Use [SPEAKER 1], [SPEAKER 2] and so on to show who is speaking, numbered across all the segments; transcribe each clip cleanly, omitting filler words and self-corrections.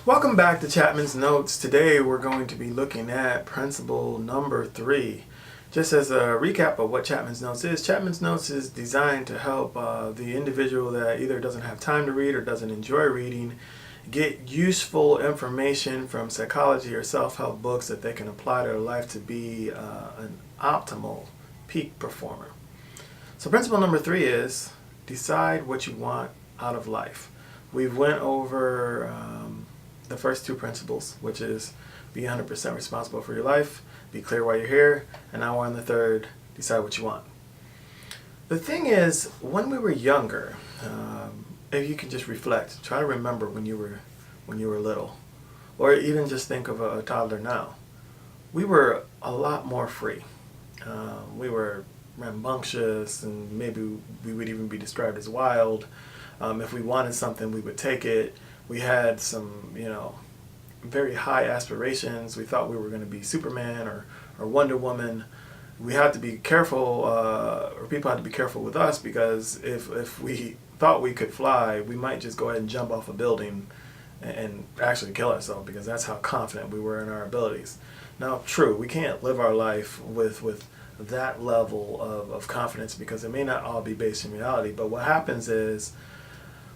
[SPEAKER 1] Welcome back to Chapman's Notes. Today we're going to be looking at principle number 3. Just as a recap of what Chapman's Notes is, Chapman's Notes is designed to help the individual that either doesn't have time to read or doesn't enjoy reading get useful information from psychology or self-help books that they can apply to their life to be an optimal peak performer. So principle number 3 is decide what you want out of life. We've went over the first two principles, which is be 100% responsible for your life, be clear why you're here, and now we're on the third, decide what you want. The thing is, when we were younger, if you can just reflect, try to remember when you were little, or even just think of a toddler now. We were a lot more free. We were rambunctious, and maybe we would even be described as wild. If we wanted something, we would take it. We had some, very high aspirations. We thought we were going to be Superman or Wonder Woman. We had to be careful, or people had to be careful with us, because if we thought we could fly, we might just go ahead and jump off a building and actually kill ourselves, because that's how confident we were in our abilities. Now, true, we can't live our life with that level of confidence, because it may not all be based in reality. But what happens is,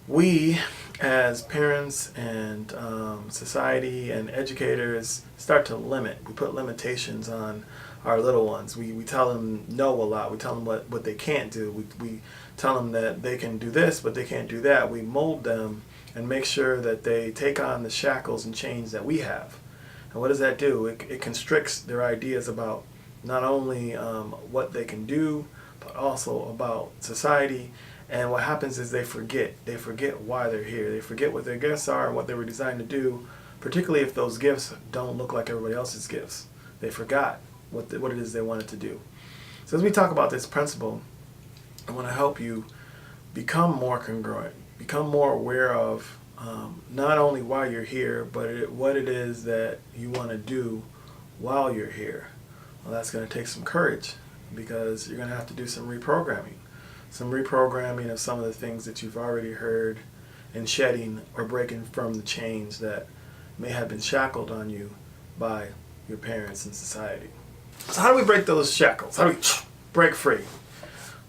[SPEAKER 1] we as parents and society and educators start to limit. We put limitations on our little ones. We tell them no a lot. We tell them what they can't do. We tell them that they can do this, but they can't do that. We mold them and make sure that they take on the shackles and chains that we have. And what does that do? It constricts their ideas about not only what they can do, but also about society. And what happens is they forget why they're here. They forget what their gifts are and what they were designed to do, particularly if those gifts don't look like everybody else's gifts. They forgot what it is they wanted to do. So as we talk about this principle, I want to help you become more congruent, become more aware of not only why you're here, but what it is that you want to do while you're here. Well, that's going to take some courage, because you're going to have to do some reprogramming. Some reprogramming of some of the things that you've already heard, and shedding or breaking from the chains that may have been shackled on you by your parents and society. So how do we break those shackles? How do we break free?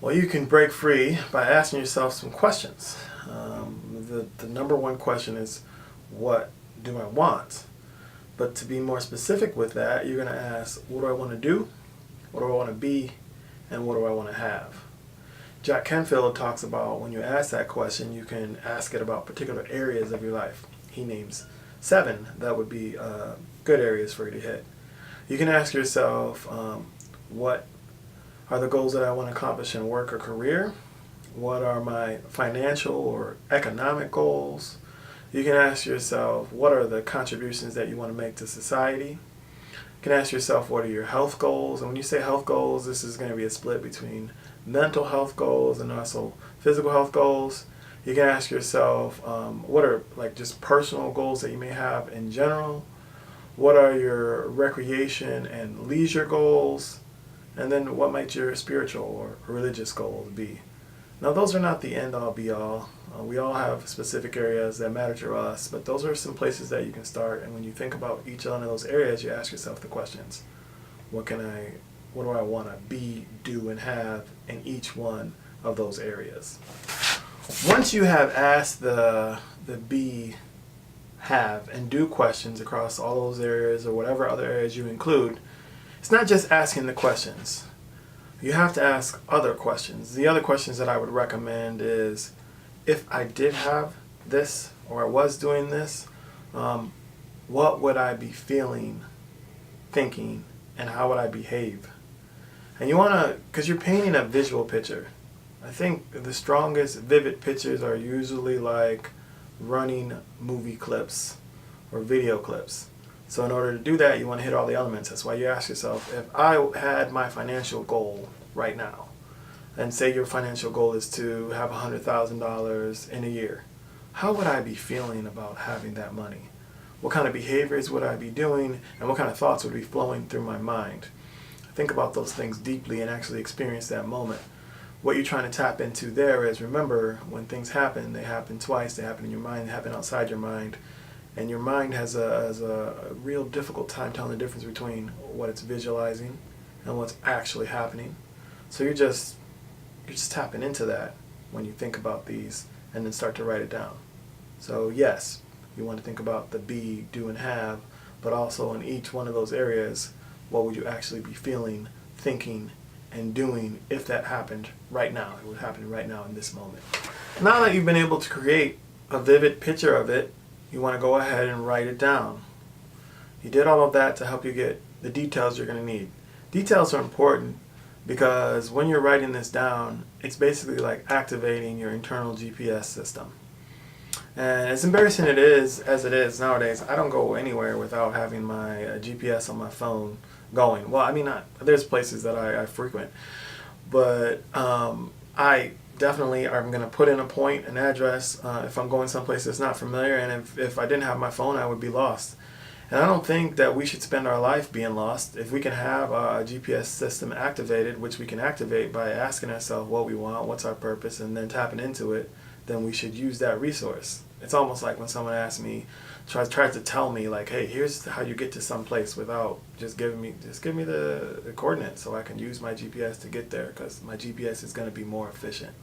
[SPEAKER 1] Well, you can break free by asking yourself some questions. The number one question is, what do I want? But to be more specific with that, you're going to ask, what do I want to do? What do I want to be? And what do I want to have? Canfield talks about, when you ask that question, you can ask it about particular areas of your life. He names 7 that would be good areas for you to hit. You can ask yourself, what are the goals that I want to accomplish in work or career? What are my financial or economic goals? You can ask yourself, what are the contributions that you want to make to society? You can ask yourself, what are your health goals? And when you say health goals, this is going to be a split between mental health goals and also physical health goals. You can ask yourself, what are just personal goals that you may have in general? What are your recreation and leisure goals? And then what might your spiritual or religious goals be? Now, those are not the end-all be-all. We all have specific areas that matter to us, but those are some places that you can start. And when you think about each one of those areas, you ask yourself the questions: what do I want to be, do, and have in each one of those areas? Once you have asked the be, have, and do questions across all those areas, or whatever other areas you include, it's not just asking the questions. You have to ask other questions. The other questions that I would recommend is, if I did have this, or I was doing this, what would I be feeling, thinking, and how would I behave? And you want to, because you're painting a visual picture. I think the strongest vivid pictures are usually like running movie clips or video clips. So in order to do that, you want to hit all the elements. That's why you ask yourself, if I had my financial goal right now, and say your financial goal is to have $100,000 in a year, how would I be feeling about having that money? What kind of behaviors would I be doing, and what kind of thoughts would be flowing through my mind? Think about those things deeply and actually experience that moment. What you're trying to tap into there is, remember, when things happen, they happen twice. They happen in your mind, they happen outside your mind. and your mind has a real difficult time telling the difference between what it's visualizing and what's actually happening. So you're just tapping into that when you think about these and then start to write it down. So yes, you want to think about the be, do, and have, but also in each one of those areas, what would you actually be feeling, thinking, and doing if that happened right now? It was happening right now in this moment. Now that you've been able to create a vivid picture of it, you want to go ahead and write it down. You did all of that to help you get the details you're going to need. Details are important because when you're writing this down, it's basically like activating your internal GPS system. And as embarrassing as it is nowadays, I don't go anywhere without having my GPS on my phone going. Well, I mean, there's places that I frequent, but I definitely am going to put in a point, an address, if I'm going someplace that's not familiar, and if I didn't have my phone, I would be lost. And I don't think that we should spend our life being lost. If we can have a GPS system activated, which we can activate by asking ourselves what we want, what's our purpose, and then tapping into it, then we should use that resource. It's almost like when someone asks me, tries to tell me like, hey, here's how you get to some place without just give me the coordinates so I can use my GPS to get there, because my GPS is going to be more efficient.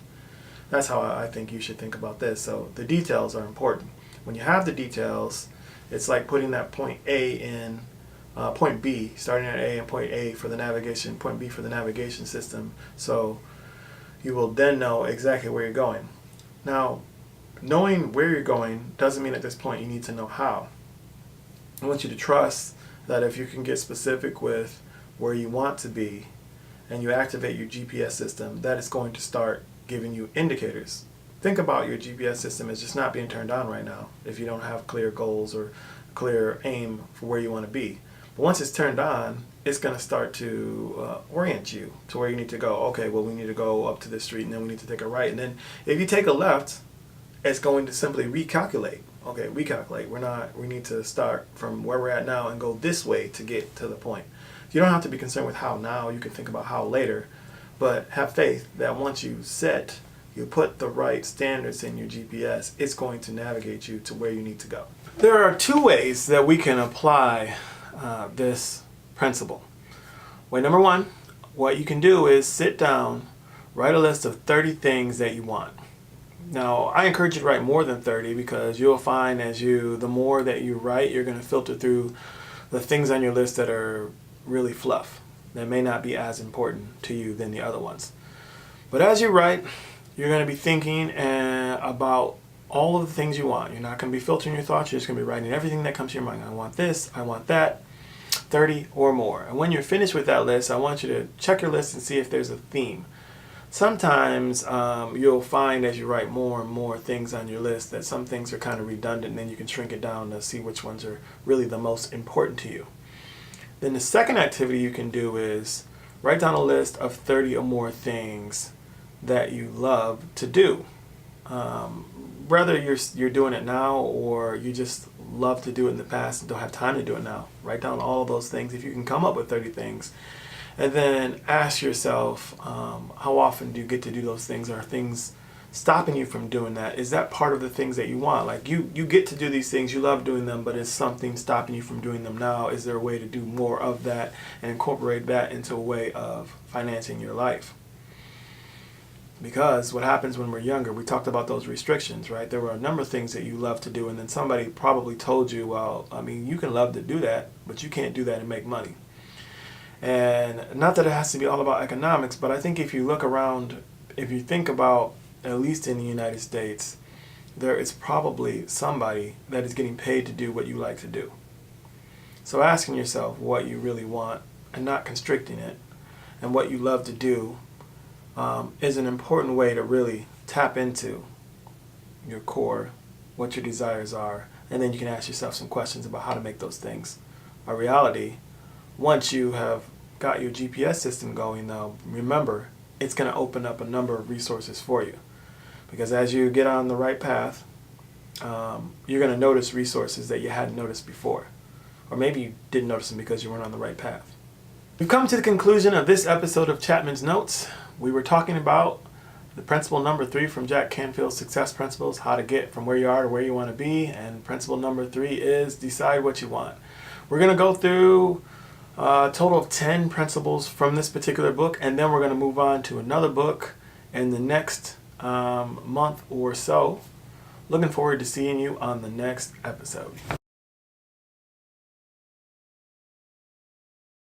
[SPEAKER 1] That's how I think you should think about this. So the details are important. When you have the details, it's like putting that point A in point B, starting at A and point A for the navigation, point B for the navigation system. So you will then know exactly where you're going. Now, knowing where you're going doesn't mean at this point you need to know how. I want you to trust that if you can get specific with where you want to be and you activate your GPS system, that is going to start giving you indicators. Think about your GPS system as just not being turned on right now if you don't have clear goals or clear aim for where you want to be. But once it's turned on, it's going to start to orient you to where you need to go. Okay, well, we need to go up to this street, and then we need to take a right. And then if you take a left, it's going to simply recalculate. Okay, recalculate. We need to start from where we're at now and go this way to get to the point. You don't have to be concerned with how now. You can think about how later. But have faith that once you put the right standards in your GPS, it's going to navigate you to where you need to go. There are two ways that we can apply this principle. Way number one, what you can do is sit down, write a list of 30 things that you want. Now, I encourage you to write more than 30 because you'll find the more that you write, you're going to filter through the things on your list that are really fluff, that may not be as important to you than the other ones. But as you write, you're going to be thinking about all of the things you want. You're not going to be filtering your thoughts. You're just going to be writing everything that comes to your mind. I want this, I want that, 30 or more. And when you're finished with that list, I want you to check your list and see if there's a theme. Sometimes you'll find as you write more and more things on your list that some things are kind of redundant, and then you can shrink it down to see which ones are really the most important to you. Then the second activity you can do is write down a list of 30 or more things that you love to do. Whether you're doing it now or you just love to do it in the past and don't have time to do it now, write down all of those things if you can come up with 30 things. And then ask yourself, how often do you get to do those things? Are things stopping you from doing that? Is that part of the things that you want? Like you get to do these things, you love doing them, but is something stopping you from doing them now? Is there a way to do more of that and incorporate that into a way of financing your life? Because what happens when we're younger, we talked about those restrictions, right? There were a number of things that you love to do, and then somebody probably told you, well, I mean, you can love to do that, but you can't do that and make money. And not that it has to be all about economics, but I think if you look around, if you think about, at least in the United States, there is probably somebody that is getting paid to do what you like to do. So asking yourself what you really want and not constricting it, and what you love to do is an important way to really tap into your core, what your desires are, and then you can ask yourself some questions about how to make those things a reality. Once you have got your GPS system going, though, remember, it's going to open up a number of resources for you. Because as you get on the right path, you're going to notice resources that you hadn't noticed before. Or maybe you didn't notice them because you weren't on the right path. We've come to the conclusion of this episode of Chapman's Notes. We were talking about The principle number 3 from Jack Canfield's Success Principles, how to get from where you are to where you want to be. And principle number 3 is decide what you want. We're going to go through a total of 10 principles from this particular book, and then we're going to move on to another book in the next month or so. Looking forward to seeing you on the next episode.